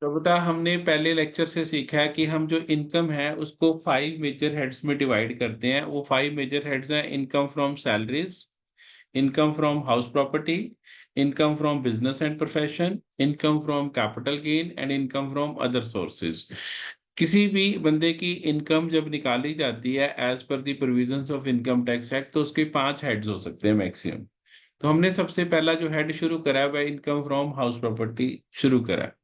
तो बेटा हमने पहले लेक्चर से सीखा है कि हम जो इनकम है उसको 5 मेजर हेड्स में डिवाइड करते हैं। वो 5 मेजर हेड्स हैं: income from salaries, income from house property, income from business and profession, income from capital gain and income from other sources. किसी भी बंदे की इनकम जब निकाली जाती है as per the provisions of income tax act, तो उसके 5 हेड्स हो सकते हैं मैक्सिमम। तो हमने सबसे पहला जो हेड शुरू करा है वह इनकम फ्रॉम हाउस प्रॉपर्टी शुरू करा है।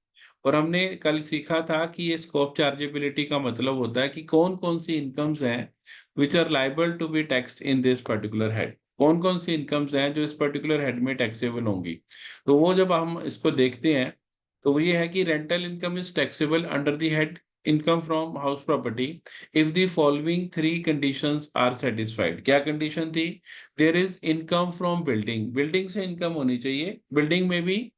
और हमने कल सीखा था कि ये स्कोप चार्जेबिलिटी का मतलब होता है कि कौन कौन सी इनकम्स हैं which are liable to be taxed in this particular head. कौन कौन सी इनकम्स हैं जो इस पर्टिकुलर हेड में टैक्सेबल होंगी। तो वो जब हम इसको देखते हैं तो वो ये है कि rental income is taxable under the head income from house property if the following 3 conditions are satisfied. क्या कंडीशन थी? There is income from building, building से इनकम होनी चाहिए, बिल्डिंग में भी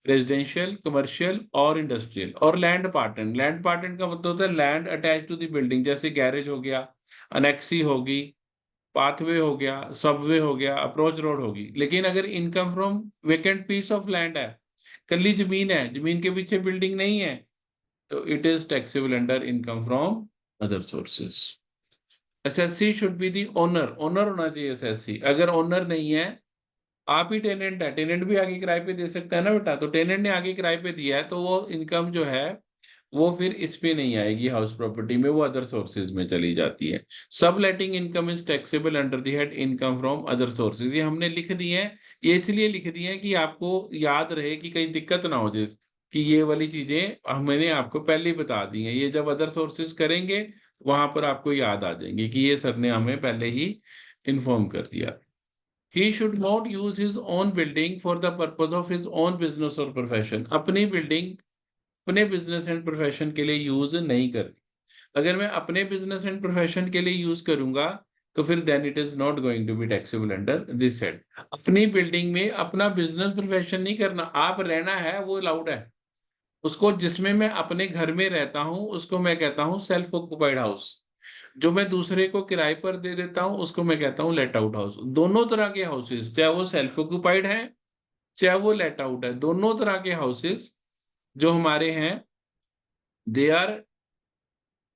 रेजिडेंशियल, कमर्शियल और इंडस्ट्रियल। और लैंड पार्टन, लैंड पार्टन का मतलब होता है land attach to the building, जैसे गैरेज हो गया, अनेक्सी होगी, पाथवे हो गया, सबवे हो गया, अप्रोच रोड होगी। लेकिन अगर income from vacant piece of land है, कल्ली जमीन है, जमीन के पीछे बिल्डिंग नहीं है, तो it is taxable under income from other sources. SSC should be the owner, owner होना चाहिए एसएससी। अगर ओनर नहीं है, आप ही टेनेंट है, टेनेंट भी आगे किराए पे दे सकता है ना बेटा, तो टेनेंट ने आगे किराए पे दिया है तो वो इनकम जो है वो फिर इस पे नहीं आएगी हाउस प्रॉपर्टी में, वो अदर सोर्सेज में चली जाती है। Sub letting income is taxable under the head income from other sources. ये हमने लिख दिए हैं, ये इसलिए लिख दिए हैं कि आपको याद रहे, कि कहीं दिक्कत ना हो जाए, कि ये वाली चीजें हमने आपको पहले ही बता दी हैं। ये जब अदर सोर्सेज करेंगे वहां पर आपको याद आ जाएंगे कि ये सर ने हमें पहले ही इन्फॉर्म कर दिया। He should not use his own building for the purpose of his own business or profession. अपनी बिल्डिंग अपने बिजनेस एंड प्रोफेशन के लिए यूज नहीं करनी। अगर मैं अपने बिजनेस एंड प्रोफेशन के लिए यूज करूंगा तो फिर then it is not going to be taxable under this head. अपनी बिल्डिंग में अपना बिजनेस प्रोफेशन नहीं करना, आप रहना है वो अलाउड है। उसको, जिसमें मैं अपने घर में रहता हूं उसको मैं कहता हूं सेल्फ ऑक्युपाइड हाउस। जो मैं दूसरे को किराए पर दे देता हूं उसको मैं कहता हूं लेट आउट हाउस। दोनों तरह के हाउसेस, चाहे वो सेल्फ ऑक्युपाइड है चाहे वो लेट आउट है, दोनों तरह के हाउसेस जो हमारे हैं they are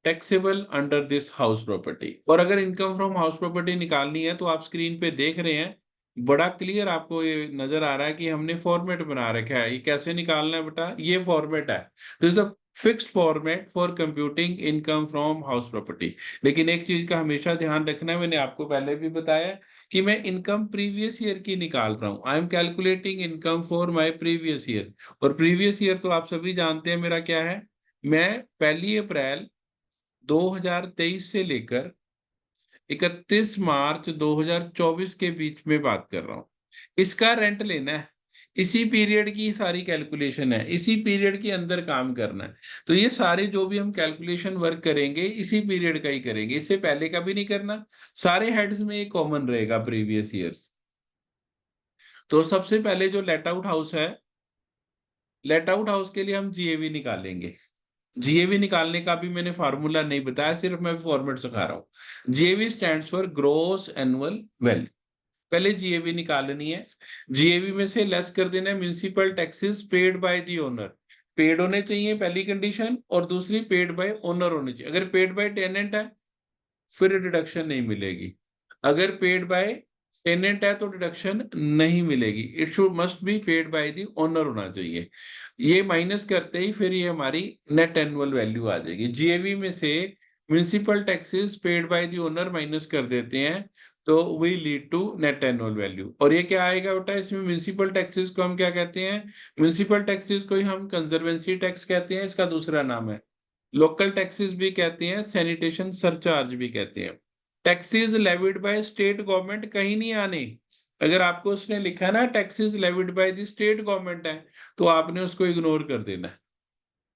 taxable under this house property. और अगर इनकम फ्रॉम हाउस प्रॉपर्टी निकालनी है तो आप स्क्रीन पे देख रहे हैं, बड़ा क्लियर आपको ये नजर आ रहा है कि हमने फॉर्मेट बना रखा है। ये कैसे निकालना है बेटा, ये फॉर्मेट है, this the fixed format for computing income from house property. लेकिन एक चीज का हमेशा ध्यान रखना है, मैंने आपको पहले भी बताया कि मैं इनकम प्रीवियस ईयर की निकाल रहा हूं। I am calculating income for my previous year. और प्रीवियस ईयर तो आप सभी जानते हैं मेरा क्या है। मैं 1 अप्रैल 2023 से लेकर 31 मार्च 2024 के बीच में बात कर रहा हूं। इसका रेंट लेना है, इसी पीरियड की सारी कैलकुलेशन है, इसी पीरियड के अंदर काम करना है। तो ये सारे जो भी हम कैलकुलेशन वर्क करेंगे इसी पीरियड का ही करेंगे, इससे पहले का भी नहीं करना। सारे हेड्स में ये कॉमन रहेगा प्रीवियस ईयर्स। तो सबसे पहले जो लेट आउट हाउस है, लेट आउट हाउस के लिए हम जीएवी निकालेंगे। जीएवी निकालने का भी मैंने फार्मूला नहीं बताया, सिर्फ मैं फॉर्मेट सिखा रहा हूँ। GAV stands for gross annual value. पहले जीएवी निकालनी है, जीएवी में से लेस कर देना है municipal taxes paid by the owner. Paid होने चाहिए पहली कंडीशन, और दूसरी पेड बाय ओनर होनी चाहिए। अगर पेड बाय टेनेंट है फिर डिडक्शन नहीं मिलेगी, अगर पेड बाय टेनेंट है तो डिडक्शन नहीं मिलेगी। It should must be paid by the owner होना चाहिए। ये माइनस करते ही फिर ये हमारी नेट एनुअल वैल्यू आ जाएगी। जीएवी में से municipal taxes paid by the owner minus कर देते हैं तो we lead to net annual value. और ये क्या आएगा बेटा, इसमें म्युनिसिपल टैक्सेस को हम क्या कहते हैं? म्युनिसिपल टैक्सेस को ही हम कंजर्वेंसी टैक्स कहते हैं, इसका दूसरा नाम है। लोकल टैक्सेस भी कहते हैं, सैनिटेशन सरचार्ज भी कहते हैं। Taxes levied by state government कहीं नहीं आने। अगर आपको उसने लिखा है ना taxes levied by the state government है, तो आपने उसको इग्नोर कर देना है।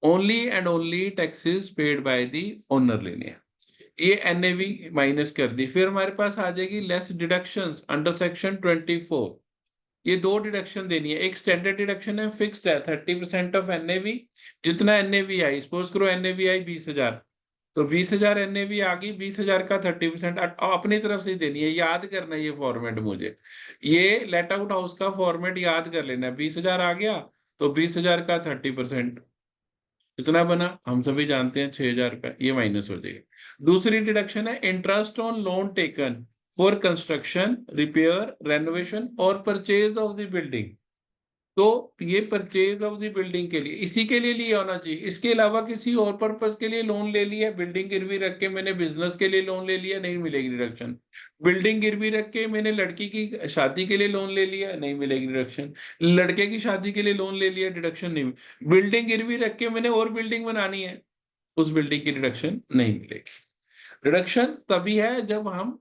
Only and only taxes paid by the owner लेने हैं। ये एनएवी माइनस कर दी, फिर हमारे पास आ जाएगी लेस डिडक्शंस अंडर सेक्शन 24। ये दो डिडक्शन देनी है। एक स्टैंडर्ड डिडक्शन है, फिक्स्ड है 30% ऑफ एनएवी। जितना एनएवी आई, सपोज करो एनएवी आई 20,000, तो 20,000 एनएवी आ गई, 20,000 का 30% अपनी तरफ से ही देनी है। याद करना है ये फॉर्मेट मुझे, ये लेट आउट हाउस का फॉर्मेट याद कर लेना है। 20,000 आ गया तो 20,000 का 30%। कितना बना हम सभी जानते हैं 6,000 रुपये, ये माइनस हो जाएगा। दूसरी डिडक्शन है interest on loan taken for construction, repair, renovation और परचेज ऑफ द बिल्डिंग। तो ये परचेज ऑफ द बिल्डिंग के लिए, इसी के लिए लिया होना चाहिए। इसके अलावा किसी और पर्पस के लिए लोन ले लिया, बिल्डिंग गिरवी रख के मैंने बिजनेस के लिए लोन ले लिया, नहीं मिलेगी डिडक्शन। बिल्डिंग गिरवी रख के मैंने लड़की की शादी के लिए लोन ले लिया, नहीं मिलेगी डिडक्शन। लड़के की शादी के लिए लोन ले लिया, डिडक्शन नहीं। बिल्डिंग गिरवी रख के मैंने और बिल्डिंग बनानी है, उस बिल्डिंग की डिडक्शन नहीं मिलेगी। डिडक्शन तभी है जब हम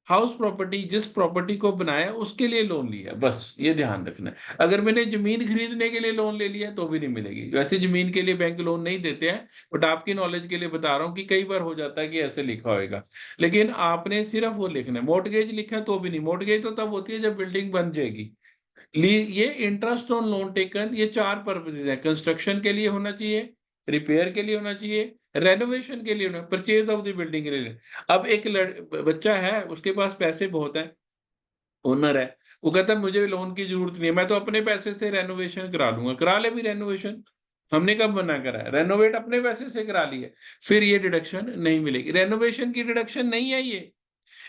हाउस प्रॉपर्टी, जिस प्रॉपर्टी को बनाया उसके लिए लोन लिया, बस ये ध्यान रखना है। अगर मैंने जमीन खरीदने के लिए लोन ले लिया तो भी नहीं मिलेगी। वैसे जमीन के लिए बैंक लोन नहीं देते हैं, बट आपकी नॉलेज के लिए बता रहा हूँ कि कई बार हो जाता है कि ऐसे लिखा होएगा, लेकिन आपने सिर्फ वो लिखना है। मॉर्टगेज लिखा है तो भी नहीं, मॉर्टगेज तो तब होती है जब बिल्डिंग बन जाएगी। ये इंटरेस्ट ऑन लोन टेकन, ये चार पर्पसेज है। कंस्ट्रक्शन के लिए होना चाहिए, रिपेयर के लिए होना चाहिए, रेनोवेशन के लिए होना, परचेज ऑफ द बिल्डिंग के लिए। अब एक बच्चा है, उसके पास पैसे बहुत है, ओनर है, वो कहता है मुझे लोन की जरूरत नहीं है, मैं तो अपने पैसे से रेनोवेशन करा लूंगा। करा ले भी रेनोवेशन, हमने कब मना करा है? रेनोवेट अपने पैसे से करा लिए, फिर ये डिडक्शन नहीं मिलेगी। रेनोवेशन की डिडक्शन नहीं है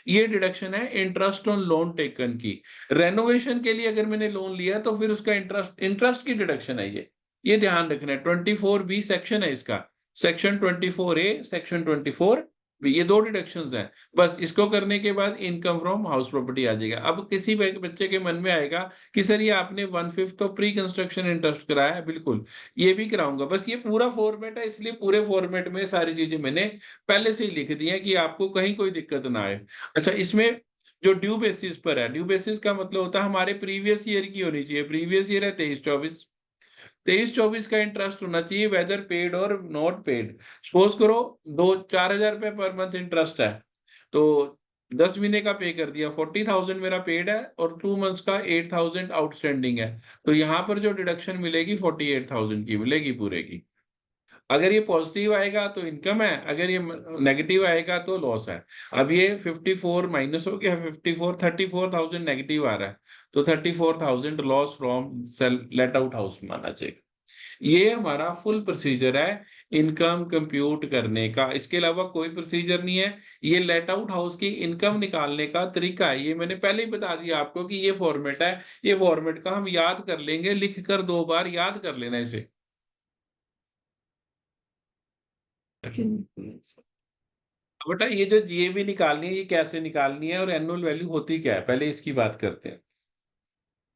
ये डिडक्शन है इंटरेस्ट ऑन लोन टेकन की। रेनोवेशन के लिए अगर मैंने लोन लिया तो फिर उसका इंटरेस्ट, इंटरेस्ट की डिडक्शन है ये ध्यान रखना है। 24B सेक्शन है इसका, सेक्शन 24A, सेक्शन 24B, ये दो डिडक्शंस हैं। बस इसको करने के बाद इनकम फ्रॉम हाउस प्रॉपर्टी आ जाएगा। अब किसी बच्चे के मन में आएगा कि सर ये आपने 1/5 तो प्री कंस्ट्रक्शन इंटरेस्ट कराया है, बिल्कुल ये भी कराऊंगा। बस ये पूरा फॉर्मेट है, इसलिए पूरे फॉर्मेट में सारी चीजें मैंने पहले से ही लिख दी है कि आपको कहीं कोई दिक्कत ना आए। अच्छा, इसमें जो ड्यू बेसिस पर है, ड्यू बेसिस का मतलब होता है हमारे प्रीवियस ईयर की होनी चाहिए। प्रीवियस ईयर है 23-24, 23-24 का इंटरेस्ट होना चाहिए, वेदर पेड और नॉट पेड। सपोज करो 2-4 हजार रुपये पर मंथ इंटरेस्ट है, तो 10 महीने का पे कर दिया, 40,000 मेरा पेड है और 2 मंथ्स का 8,000 आउटस्टैंडिंग है। तो यहाँ पर जो डिडक्शन मिलेगी 48,000 की मिलेगी पूरे की। अगर ये पॉजिटिव आएगा तो इनकम है, अगर ये नेगेटिव आएगा तो लॉस है। अब ये 54 माइनस हो गया, 34,000 नेगेटिव आ रहा है, तो 34,000 loss from sale let out house माना जाएगा। ये हमारा फुल प्रोसीजर है इनकम कंप्यूट करने का, इसके अलावा कोई प्रोसीजर नहीं है। ये लेट आउट हाउस की इनकम निकालने का तरीका है, ये मैंने पहले ही बता दिया आपको कि ये फॉर्मेट है। ये फॉर्मेट का हम याद कर लेंगे, लिख कर 2 बार याद कर लेना इसे। बेटा ये जो जीएबी निकालनी है, ये कैसे निकालनी है और एनुअल वैल्यू होती क्या है, पहले इसकी बात करते हैं।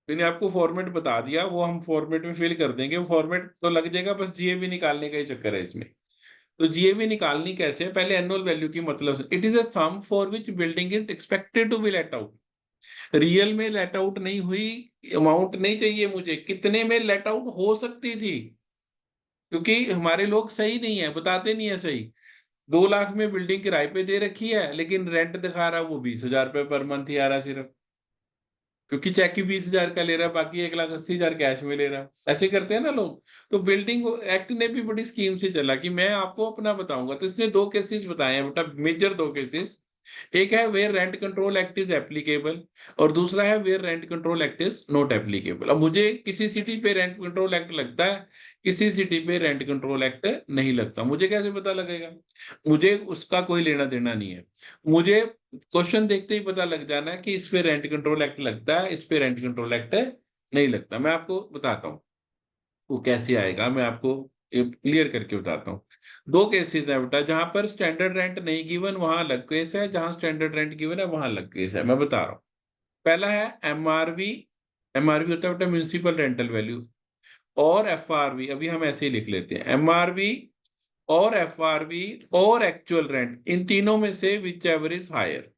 मैंने आपको फॉर्मेट बता दिया, वो हम फॉर्मेट में फिल कर देंगे, वो फॉर्मेट तो लग जाएगा, बस जीएबी निकालने का ही चक्कर है इसमें। तो जीएबी निकालनी कैसे है, पहले एनुअल वैल्यू की मतलब, it is a sum for which building is expected to be let out. Real में लेट आउट नहीं हुई, अमाउंट नहीं चाहिए मुझे, कितने में लेट आउट हो सकती थी, क्योंकि हमारे लोग सही नहीं है, बताते नहीं है सही। 2 लाख में बिल्डिंग किराए पे दे रखी है, लेकिन रेंट दिखा रहा है वो 20,000 रुपये पर मंथ ही आ रहा है सिर्फ, क्योंकि चेक ही 20,000 का ले रहा है, बाकी 1,80,000 कैश में ले रहा है। ऐसे करते हैं ना लोग। तो बिल्डिंग एक्ट ने भी बड़ी स्कीम से चला कि मैं आपको अपना बताऊंगा, तो इसने 2 केसेस बताए हैं बेटा, मेजर 2 केसेस। एक है where rent control act is applicable, और दूसरा है where rent control act is not applicable. अब मुझे किसी सिटी पे रेंट कंट्रोल एक्ट लगता है, किसी सिटी पे रेंट कंट्रोल एक्ट नहीं लगता, मुझे कैसे पता लगेगा? मुझे उसका कोई लेना देना नहीं है। मुझे क्वेश्चन देखते ही पता लग जाना है कि इस पे रेंट कंट्रोल एक्ट लगता है, इस पे रेंट कंट्रोल एक्ट नहीं लगता। मैं आपको बताता हूँ वो कैसे आएगा, मैं आपको क्लियर करके बताता हूँ। 2 केसेस है बेटा, जहां पर स्टैंडर्ड रेंट नहीं गिवन वहां अलग केस है, जहां स्टैंडर्ड रेंट गिवन है वहां अलग केस है। मैं बता रहा हूँ। पहला है एमआरवी। एमआरवी होता है बेटा म्यूनिसिपल रेंटल वैल्यू, और एफआरवी, अभी हम ऐसे ही लिख लेते हैं, एमआरवी और एफआरवी और एक्चुअल रेंट, इन तीनों में से whichever is higher.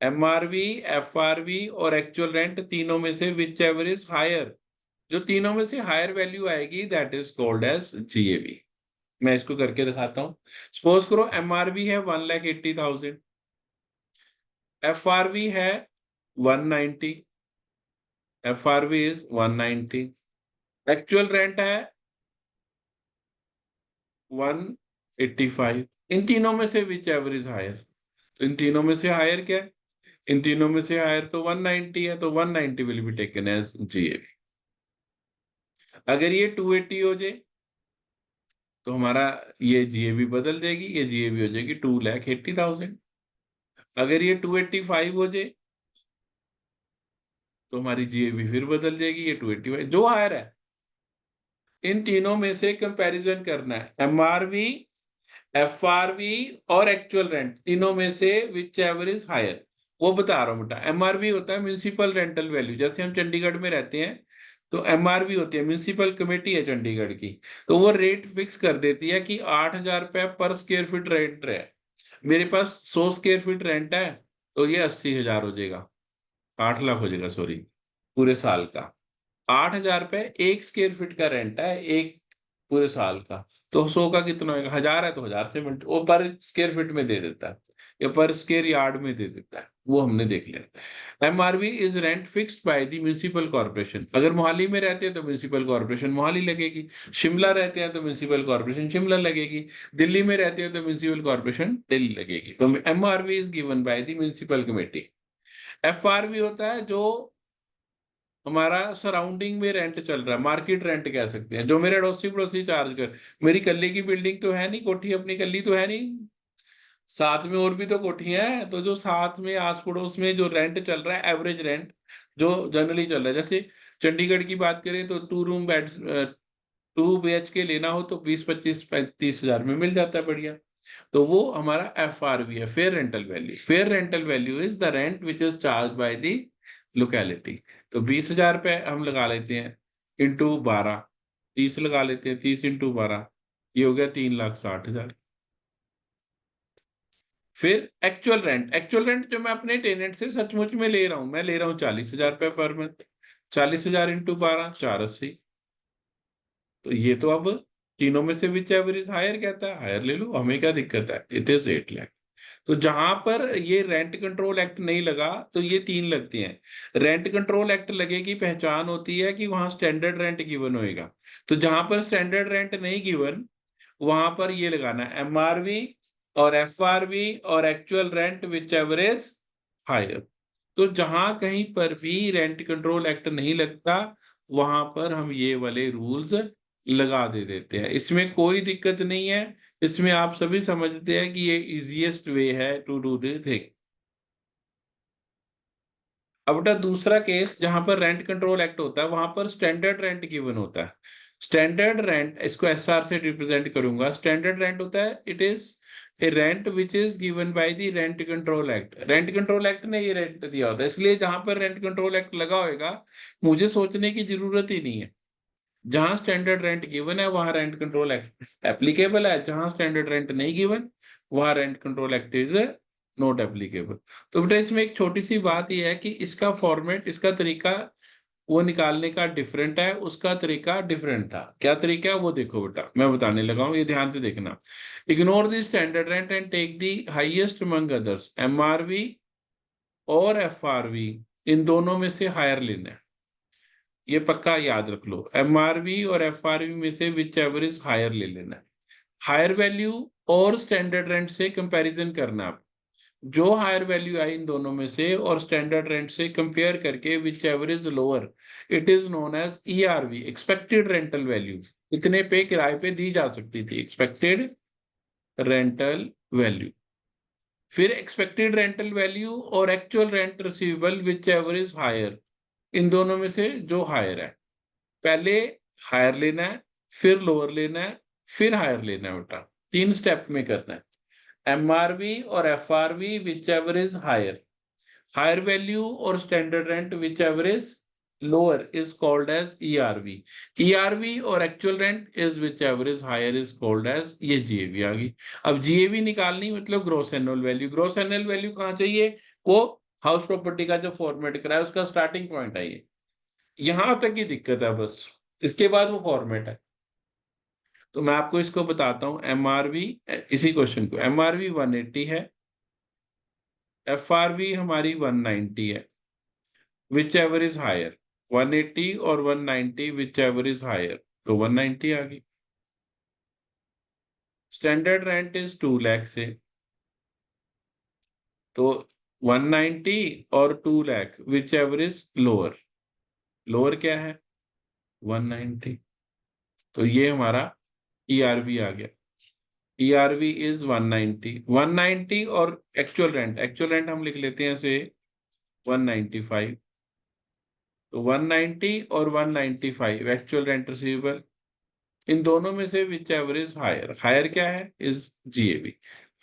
MRV, FRV और एक्चुअल रेंट, तीनों में से विच एवर इज हायर, जो तीनों में से हायर वैल्यू आएगी that is called as GAV. मैं इसको करके दिखाता हूँ। सपोज करो एमआरवी है 1,80,000, एफआरवी है 190, एफआरवी इज 190, एक्चुअल रेंट है 185। इन तीनों में से विच एवर इज हायर, तो इन तीनों में से हायर क्या है? इन तीनों में से हायर तो 190 है, तो 190 will be taken as GAV. अगर ये 280 हो जाए तो हमारा ये जीएबी बदल देगी, ये जीएबी हो जाएगी 2,80,000। अगर ये 285 हो जाए तो हमारी जीएबी फिर बदल जाएगी, ये 285 जो हायर है। इन तीनों में से कंपैरिजन करना है, एमआरवी, एफआरवी और एक्चुअल रेंट, तीनों में से विच एवर इज हायर। वो बता रहा हूँ बेटा। एमआरवी होता है म्यूनिसिपल रेंटल वैल्यू, जैसे हम चंडीगढ़ में रहते हैं तो एमआरवी होती है, म्यूनिसिपल कमेटी है चंडीगढ़ की, तो वो रेट फिक्स कर देती है कि 8,000 रुपये पर स्क्वेयर फीट रेंट है। मेरे पास 100 स्क्वेयर फीट रेंट है तो ये 80,000 हो जाएगा, 8 लाख हो जाएगा, सॉरी, पूरे साल का। 8,000 रुपये 1 स्क्वेयर फीट का रेंट है, एक पूरे साल का। तो 100 का कितना होगा, 1,000 है तो 1,000 से वो पर स्क्वेयर फीट में दे देता है या पर स्क्वेयर यार्ड में दे देता है, वो हमने देख लिया। एमआरवी is rent fixed by the municipal corporation. अगर मोहाली में रहते हैं तो म्यूनिसिपल कॉर्पोरेशन मोहाली लगेगी, शिमला रहते हैं तो म्यूनिसिपल कॉर्पोरेशन शिमला लगेगी, दिल्ली में रहते हैं तो म्यूनिसिपल कॉर्पोरेशन दिल्ली लगेगी। तो MRV is given by the municipal committee. FRV होता है जो हमारा सराउंडिंग में रेंट चल रहा है, मार्केट रेंट कह सकते हैं, जो मेरे अड़ोसी पड़ोसी चार्ज कर। मेरी कल्ले की बिल्डिंग तो है नहीं, कोठी अपनी कल्ली तो है नहीं, साथ में और भी तो कोठियां हैं, तो जो साथ में आस पड़ोस में जो रेंट चल रहा है, एवरेज रेंट जो जनरली चल रहा है, जैसे चंडीगढ़ की बात करें तो 2 रूम बेड्स, 2 BHK लेना हो तो 20-25-35 हजार में मिल जाता है, बढ़िया। तो वो हमारा FRV है, fair rental value. Fair rental value is the rent which is charge by the locality. तो 20,000 रुपये हम लगा लेते हैं इंटू 12, 30 लगा लेते हैं, 30 × 12, ये हो गया 3,60,000। फिर एक्चुअल रेंट, एक्चुअल रेंट जो मैं अपने टेनेंट से सचमुच में ले रहा हूं, मैं ले रहा हूँ 40,000 रुपये पर मंथ। 40,000 × 12, 480। तो ये तो अब तीनों में से विच एवरेज हायर कहता है, हायर ले लो, हमें क्या दिक्कत है, इट इज 8 लाख। तो जहां पर ये रेंट कंट्रोल एक्ट नहीं लगा तो ये 3 लगते हैं। रेंट कंट्रोल एक्ट लगे की पहचान होती है कि वहां स्टैंडर्ड रेंट गिवन होएगा। तो जहां पर स्टैंडर्ड रेंट नहीं गिवन वहां पर ये लगाना एमआरवी और एफआरवी और एक्चुअल रेंट विच एवरेज हायर। तो जहां कहीं पर भी रेंट कंट्रोल एक्ट नहीं लगता वहां पर हम ये वाले रूल्स लगा दे देते हैं, इसमें कोई दिक्कत नहीं है। इसमें आप सभी समझते हैं कि ये इजीएस्ट वे है टू डू द थिंग। अब बेटा दूसरा केस जहां पर रेंट कंट्रोल एक्ट होता है वहां पर स्टैंडर्ड रेंट गिवन होता है। स्टैंडर्ड रेंट, इसको एसआर से रिप्रेजेंट करूंगा। स्टैंडर्ड रेंट होता है, it is a rent which is given by the rent control act. Rent control act ने ये रेंट दिया होता है, इसलिए जहां पर रेंट कंट्रोल एक्ट लगा होगा मुझे सोचने की जरूरत ही नहीं है। जहां स्टैंडर्ड रेंट गिवन है वहां रेंट कंट्रोल एक्ट एप्लीकेबल है, जहां स्टैंडर्ड रेंट नहीं गिवन वहां rent control act is not applicable. तो बेटा इसमें एक छोटी सी बात यह है कि इसका फॉर्मेट, इसका तरीका वो निकालने का डिफरेंट है, उसका तरीका डिफरेंट था। क्या तरीका है वो देखो बेटा, मैं बताने लगा हूं, ये ध्यान से देखना। Ignore the standard rent and take the highest among others. MRV और एफआरवी इन दोनों में से हायर लेना है, ये पक्का याद रख लो। एमआरवी और एफआरवी में से विच एवर इज हायर ले लेना है। हायर वैल्यू और स्टैंडर्ड रेंट से कंपैरिजन करना आप, जो हायर वैल्यू आई इन दोनों में से और स्टैंडर्ड रेंट से कंपेयर करके whichever is lower, it is known as ERV, expected rental value. इतने पे किराए पे दी जा सकती थी, एक्सपेक्टेड रेंटल वैल्यू। फिर एक्सपेक्टेड रेंटल वैल्यू और actual rent receivable whichever is higher, इन दोनों में से जो हायर है। पहले हायर लेना है, फिर लोअर लेना है, फिर हायर लेना है बेटा, 3 स्टेप में करना है। एमआरवी और FRV whichever is higher, higher value और standard rent whichever is lower is called as ERV। ERV और actual rent is whichever is higher is called as, ये GAV आ गई। अब GAV निकालनी मतलब gross annual value. Gross annual value कहाँ चाहिए, वो हाउस प्रॉपर्टी का जो फॉर्मेट करा है उसका स्टार्टिंग पॉइंट है ये, यहां तक की दिक्कत है बस, इसके बाद वो फॉर्मेट है। तो मैं आपको इसको बताता हूं। एमआरवी, इसी क्वेश्चन को, एमआरवी 180 है, एफआरवी हमारी 190 है, विच एवर इज हायर, 180 और 190 विच एवर इज हायर, तो 190 आ गई। स्टैंडर्ड रेंट इज 2 लाख से, तो 190 और 2 lakh which ever is lower, lower क्या है 190, तो ये हमारा ERV आ गया, ERV इज 190, 190 और एक्चुअल रेंट हम लिख लेते हैं इसे 195। तो 190 और 195 एक्चुअल रेंट रिसीवेबल, इन दोनों में से whichever is higher, higher क्या है, इज GAV।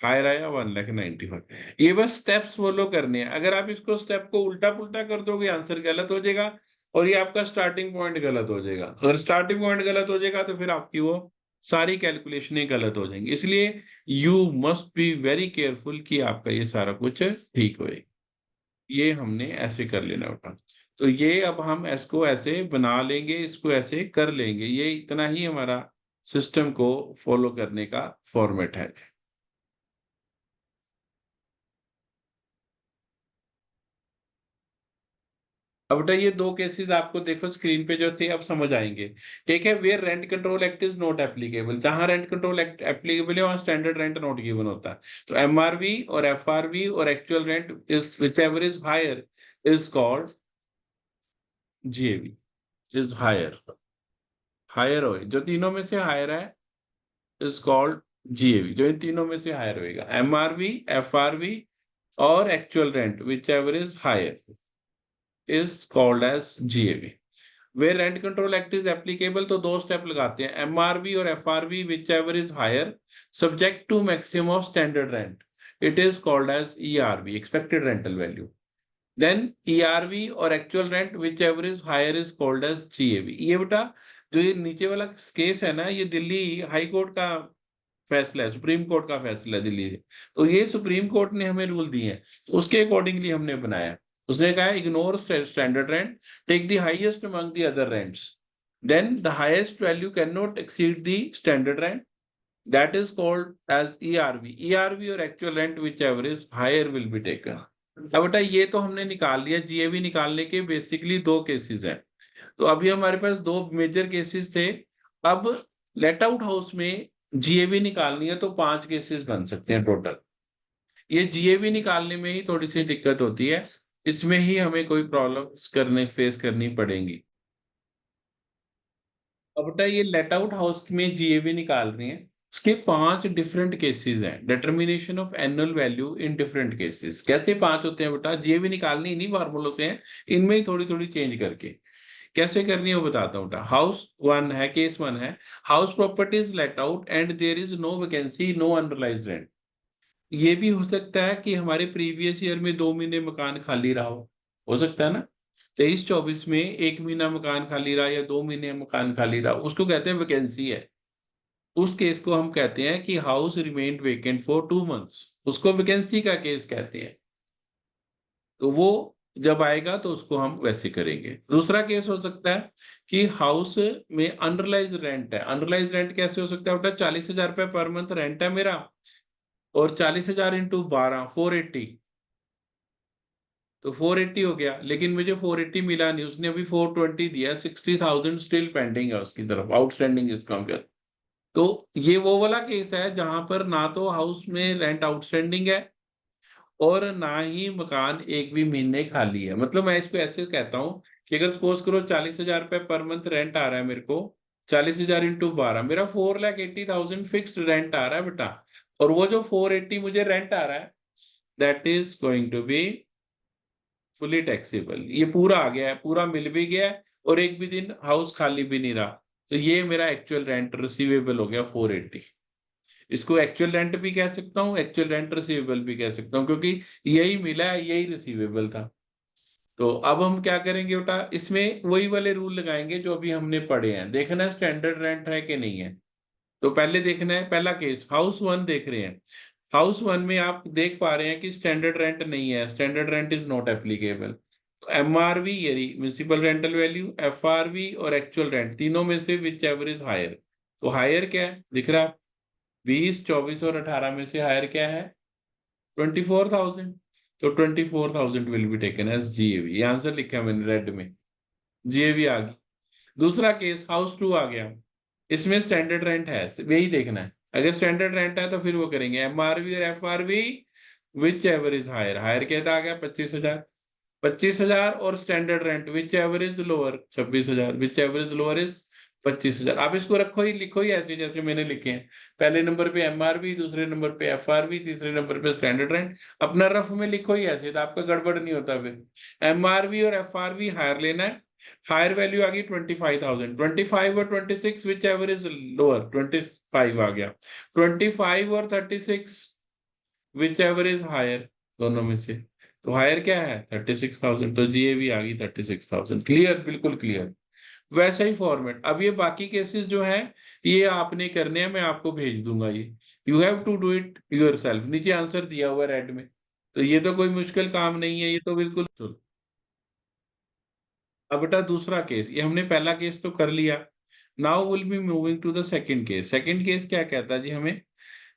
हायर आया 1,95,000। ये बस स्टेप्स फॉलो करने हैं, अगर आप इसको स्टेप को उल्टा पुल्टा कर दोगे आंसर गलत हो जाएगा, और ये आपका स्टार्टिंग पॉइंट गलत हो जाएगा। अगर स्टार्टिंग पॉइंट गलत हो जाएगा तो फिर आपकी वो सारी कैलकुलेशनें गलत हो जाएंगी। इसलिए you must be very careful कि आपका ये सारा कुछ ठीक होए। ये हमने ऐसे कर लेना होता। तो ये अब हम इसको ऐसे बना लेंगे, इसको ऐसे कर लेंगे, ये इतना ही हमारा सिस्टम को फॉलो करने का फॉर्मेट है। अब बेटा ये दो केसेस आपको देखो स्क्रीन पे जो थे अब समझ आएंगे। एक है where rent control act is not applicable, जहां रेंट कंट्रोल एक्ट एप्लीकेबल है वहां स्टैंडर्ड रेंट नॉट गिवन होता है। तो MRV और FRV और actual rent is whichever is higher is called GAV, is higher. Higher हो जो तीनों में से हायर है इज कॉल्ड GAV, जो इन तीनों में से हायर होएगा, MRV, FRV और actual rent whichever is higher is called as GAV। Where rent control act is applicable तो दो स्टेप लगाते हैं, MRV और FRV whichever is higher subject to maximum of standard rent, it is called as ERV, expected rental value. Then ERV और actual rent whichever is higher is called as GAV। ये बेटा जो ये नीचे वाला case है ना, ये दिल्ली हाई कोर्ट का फैसला है, सुप्रीम कोर्ट का फैसला है दिल्ली से। तो ये सुप्रीम कोर्ट ने हमें रूल दिए हैं, तो उसके अकॉर्डिंगली हमने बनाया। उसने कहा ignore standard rent, take the highest among the other rents, then the highest value can not exceed the standard rent, that is called as ERV। ERV और actual rent whichever is higher will be taken. अब बेटा ये तो हमने निकाल लिया, GAV निकालने के बेसिकली दो केसेस हैं। तो अभी हमारे पास दो मेजर केसेस थे। अब लेट आउट हाउस में GAV निकालनी है तो 5 केसेस बन सकते हैं टोटल। ये GAV निकालने में ही थोड़ी सी दिक्कत होती है, इसमें ही हमें कोई प्रॉब्लम्स फेस करनी पड़ेंगी। अब बेटा ये लेट आउट हाउस में GAV निकाल रही हैं, उसके 5 डिफरेंट केसेस हैं, determination of annual value in different cases. कैसे 5 होते हैं बेटा, GAV निकालनी इन्हीं फार्मूलों से है, इनमें ही थोड़ी थोड़ी चेंज करके कैसे करनी है वो बताता हूँ। हाउस वन है, केस वन है, house property is let out and there is no vacancy, no unrealised rent. ये भी हो सकता है कि हमारे प्रीवियस ईयर में 2 महीने मकान खाली रहा हो सकता है ना, 23-24 में 1 महीना मकान खाली रहा या 2 महीने मकान खाली रहा, उसको कहते हैं वैकेंसी है। उस केस को हम कहते हैं कि house remained vacant for 2 months, उसको वैकेंसी का केस कहते हैं। तो वो जब आएगा तो उसको हम वैसे करेंगे। दूसरा केस हो सकता है कि हाउस में अनरिलाइज रेंट है। अनरिलाइज रेंट कैसे हो सकता है बेटा, 40,000 रुपये पर मंथ रेंट है मेरा, और 40,000 इंटू 12 480, तो 480 हो गया, लेकिन मुझे 480 मिला नहीं, उसने अभी 420 दिया, 60,000 स्टिल पेंडिंग है उसकी तरफ, आउटस्टैंडिंग इसका कर। तो ये वो वाला केस है जहां पर ना तो हाउस में रेंट आउटस्टैंडिंग है और ना ही मकान एक भी महीने खाली है। मतलब मैं इसको ऐसे कहता हूँ कि अगर सपोज करो 40,000 रुपये पर मंथ रेंट आ रहा है मेरे को, 40,000 इंटू 12, मेरा 4,80,000 फिक्स्ड रेंट आ रहा है बेटा, और वो जो 480 मुझे रेंट आ रहा है that is going to be fully taxable. ये पूरा आ गया है, पूरा मिल भी गया है, और एक भी दिन हाउस खाली भी नहीं रहा। तो ये मेरा एक्चुअल रेंट रिसीवेबल हो गया 480। इसको एक्चुअल रेंट भी कह सकता हूँ, एक्चुअल रेंट रिसीवेबल भी कह सकता हूँ, क्योंकि यही मिला है, यही रिसीवेबल था। तो अब हम क्या करेंगे बेटा, इसमें वही वाले रूल लगाएंगे जो अभी हमने पढ़े हैं। देखना है स्टैंडर्ड रेंट है कि नहीं है। तो पहले देखना है, पहला केस हाउस वन देख रहे हैं। हाउस वन में आप देख पा रहे हैं कि स्टैंडर्ड रेंट नहीं है, standard rent is not applicable. तो MRV यानी म्यूनिसिपल रेंटल वैल्यू, FRV और एक्चुअल रेंट, तीनों में से विच एवर इज हायर। तो हायर क्या है दिख रहा है, 20, 24 और 18 में से हायर क्या है, 24,000। तो 24,000 will be taken as GAV। ये आंसर लिखा है मैंने रेड में, GAV आ गई। दूसरा केस हाउस टू आ गया, इसमें स्टैंडर्ड रेंट है, यही देखना है। अगर स्टैंडर्ड रेंट है तो फिर वो करेंगे MRV और FRV whichever is higher. Higher क्या था, आ गया 25,000, 25,000 और standard rent whichever is lower 26,000, whichever is lower is 25,000। आप इसको रखो ही, लिखो ही ऐसे जैसे मैंने लिखे हैं। पहले नंबर पे एमआरवी, दूसरे नंबर पे एफआरवी, तीसरे नंबर पे स्टैंडर्ड रेंट। अपना रफ में लिखो ही ऐसे, तो आपका गड़बड़ नहीं होता फिर। एमआरवी और एफआरवी हायर लेना है। हायर वैल्यू आ गई 25,000। 25 और 26 विच एवर इज लोअर, 25 आ गया। 25 और 36 विच एवर इज हायर, दोनों में से। तो हायर क्या है? 36,000। तो जीएवी आ गई 36,000। क्लियर, बिल्कुल क्लियर। वैसा ही फॉर्मेट। अब ये बाकी केसेस जो हैं, ये आपने करने हैं, मैं आपको भेज दूंगा ये। You have to do it yourself. नीचे आंसर दिया हुआ रेड में। तो ये तो कोई मुश्किल काम नहीं है, ये तो बिल्कुल। अब बेटा दूसरा केस, ये हमने पहला केस तो कर लिया। Now will be moving to the second case. Second case क्या कहता है जी हमें,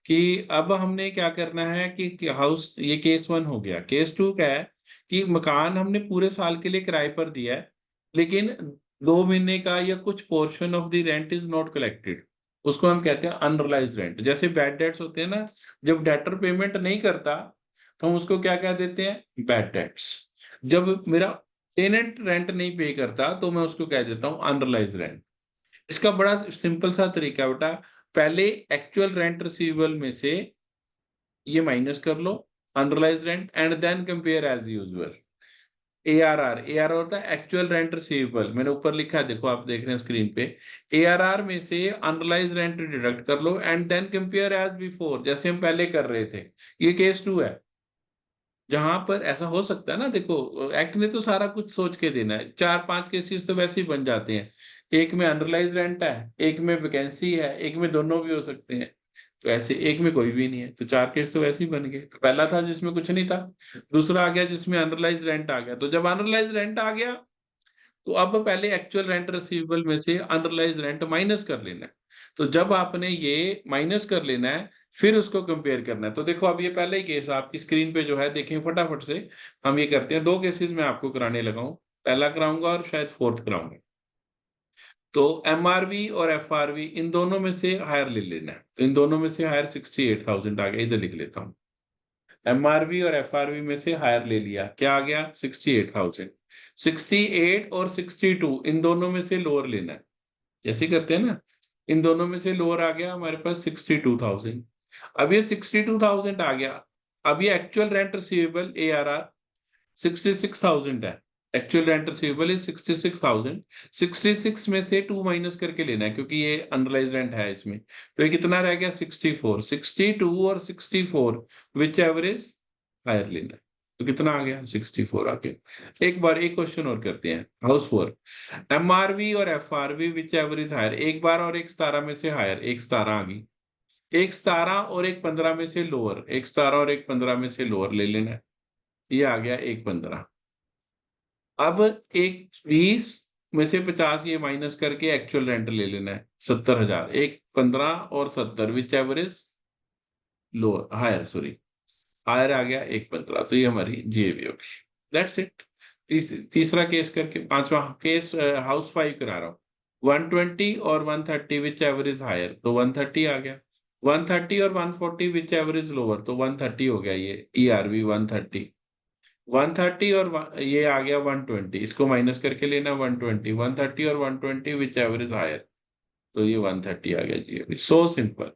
कि अब हमने क्या करना है कि हाउस, ये केस 1 हो गया। केस 2 क्या है कि मकान हमने पूरे साल के लिए किराए पर दिया है, लेकिन 2 महीने का या कुछ portion of the rent is not collected. उसको हम कहते हैं अनरिलाइज रेंट। जैसे बैड डेट्स होते हैं ना, जब डेटर पेमेंट नहीं करता तो हम उसको क्या कह देते हैं? Bad debts. जब मेरा टेनेंट रेंट नहीं पे करता तो मैं उसको कह देता हूँ अनरिलाइज रेंट। इसका बड़ा सिंपल सा तरीका है बेटा। पहले एक्चुअल रेंट रिसीवेबल में से ये माइनस कर लो, unrealise rent, and then compare as usual. ARR, ARR होता है एक्चुअल रेंट रिसीवेबल। मैंने ऊपर लिखा है, देखो आप देख रहे हैं स्क्रीन पे। एआरआर में से अनरिलाइज रेंट डिडक्ट कर लो and then compare as before, जैसे हम पहले कर रहे थे। ये केस 2 है, जहां पर ऐसा हो सकता है ना। देखो एक्ट ने तो सारा कुछ सोच के देना है। 4-5 केसेस तो वैसे ही बन जाते हैं। एक में अनरिलाइज रेंट है, एक में वैकेंसी है, एक में दोनों भी हो सकते हैं। तो ऐसे एक में कोई भी नहीं है, तो 4 केस तो वैसे ही बन गए। तो पहला था जिसमें कुछ नहीं था, दूसरा आ गया जिसमें अनरिलाइज रेंट आ गया। तो जब अनरिलाइज रेंट आ गया, तो अब पहले एक्चुअल रेंट रिसीवेबल में से अनरिलाइज रेंट माइनस कर लेना है। तो जब आपने ये माइनस कर लेना है, फिर उसको कंपेयर करना है। तो देखो अब ये पहला ही केस आपकी स्क्रीन पे जो है, देखें फटाफट से। हम ये करते हैं, 2 केसेस में आपको कराने लगा हूं। पहला कराऊंगा और शायद फोर्थ कराऊंगा। तो एमआरवी और एफआरवी, इन दोनों में से हायर ले लेना है। तो इन दोनों में से हायर 68,000 आ गया, इधर लिख लेता हूँ। एमआरवी और एफआरवी में से हायर ले लिया, क्या आ गया? 68,000। 68 और 62, इन दोनों में से लोअर लेना है, जैसे करते हैं ना। इन दोनों में से लोअर आ गया हमारे पास 62,000। अब ये 62,000 आ गया। अब ये एक्चुअल रेंट रिसीवेबल एआरआर 66,000 है। Actual rent receivable is 66,000। 66 में से 2 माइनस करके लेना है, क्योंकि ये अनरिलाइज रेंट है इसमें। तो ये कितना रह गया? 64। 62 और 64 विच एवरेज हायर लेना है। तो कितना आ गया? 64 आ गया। एक बार एक क्वेश्चन और करते हैं, हाउस 4। एमआरवी और एफआरवी विच एवरेज हायर, एक बार और एक 17 में से हायर। एक 17 आ गई। एक 17 और एक 15 में से लोअर, एक 17 और एक 15 में से लोअर ले लेना है। ये आ गया एक 15। अब एक 20 में से 50 ये माइनस करके एक्चुअल रेंट ले लेना है 70,000। एक 15 और 70 which average lower, higher, sorry, higher आ गया एक 15। तो ये हमारी जीएबी होगी। That's it. तीसरा केस करके, पांचवा केस हाउस 5 करा रहा हूँ। 120 और 130 विच एवरेज हायर, तो 130 आ गया। 130 और 140 विच एवरेज लोअर, तो 130 हो गया। ये ईआरवी 130। 130 और ये आ गया 120, इसको माइनस करके लेना 120। 130 और 120 विच एवरेज हायर, तो ये 130 आ गया जी। So simple.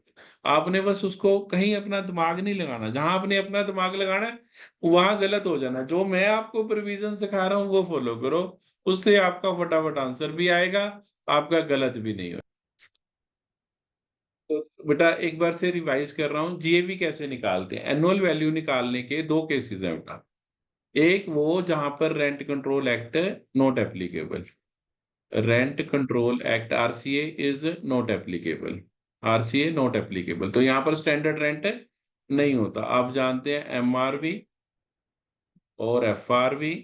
आपने बस उसको कहीं अपना दिमाग नहीं लगाना, जहां आपने अपना दिमाग लगाना है वहां गलत हो जाना। जो मैं आपको प्रोविजन सिखा रहा हूँ वो फॉलो करो, उससे आपका फटाफट आंसर भी आएगा, आपका गलत भी नहीं होगा। तो बेटा एक बार से रिवाइज कर रहा हूँ, जीएवी कैसे निकालते हैं। एनुअल वैल्यू निकालने के 2 केसेस हैं बेटा। एक वो जहां पर rent control act not applicable, rent control act RCA is not applicable. RCA not applicable, तो यहां पर स्टैंडर्ड रेंट नहीं होता। आप जानते हैं एमआरवी और एफआरवी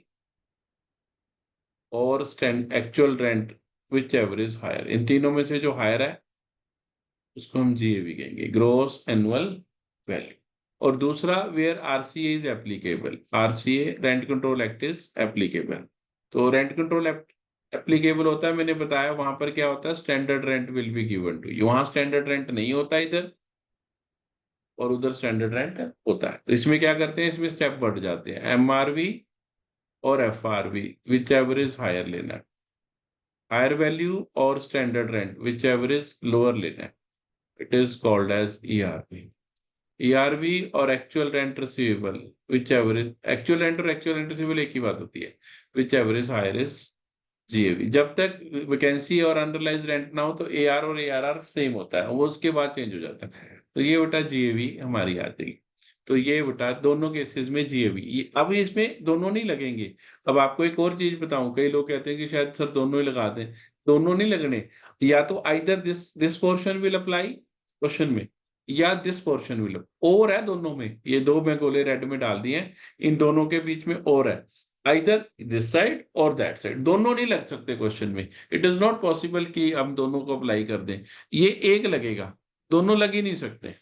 और स्टैंड एक्चुअल रेंट विच एवरेज हायर, इन तीनों में से जो हायर है उसको हम जीएवी कहेंगे, ग्रोस एनुअल वैल्यू। और दूसरा where RCA is applicable, RCA rent control act is applicable. तो रेंट कंट्रोल एक्ट एप्लीकेबल होता है, मैंने बताया वहां पर क्या होता है, standard rent will be given to you. वहां स्टैंडर्ड रेंट नहीं होता इधर, और उधर स्टैंडर्ड रेंट होता है। तो इसमें क्या करते हैं, इसमें स्टेप बढ़ जाते हैं। एमआरवी और FRV whichever is higher लेना है। हायर वैल्यू और standard rent whichever is lower linear, it is called as ERV. ERV और actual rent receivable whichever is, actual rent और एक्चुअल रेंट रिसीवेबल एक ही बात होती है, whichever is higher is GAV. जब तक वैकेंसी और अंडरलाइज रेंट ना हो तो एआर और एआरआर सेम होता है, वो उसके बाद चेंज हो जाता है। तो ये बेटा जीएवी हमारी आ जाएगी। तो ये बेटा दोनों केसेस में जीएवी, ये अब इसमें दोनों नहीं लगेंगे। अब आपको एक और चीज बताऊं, कई लोग कहते हैं कि शायद सर दोनों ही लगा दें, दोनों नहीं लगने। या तो either this portion will apply question में, या दिस पोर्शन विल, और है दोनों में, ये दो मैं गोले रेड में डाल दिए हैं, इन दोनों के बीच में और है, आइदर दिस साइड और दैट साइड, दोनों नहीं लग सकते क्वेश्चन में। इट इज नॉट पॉसिबल कि हम दोनों को अप्लाई कर दें, ये एक लगेगा, दोनों लग ही नहीं सकते।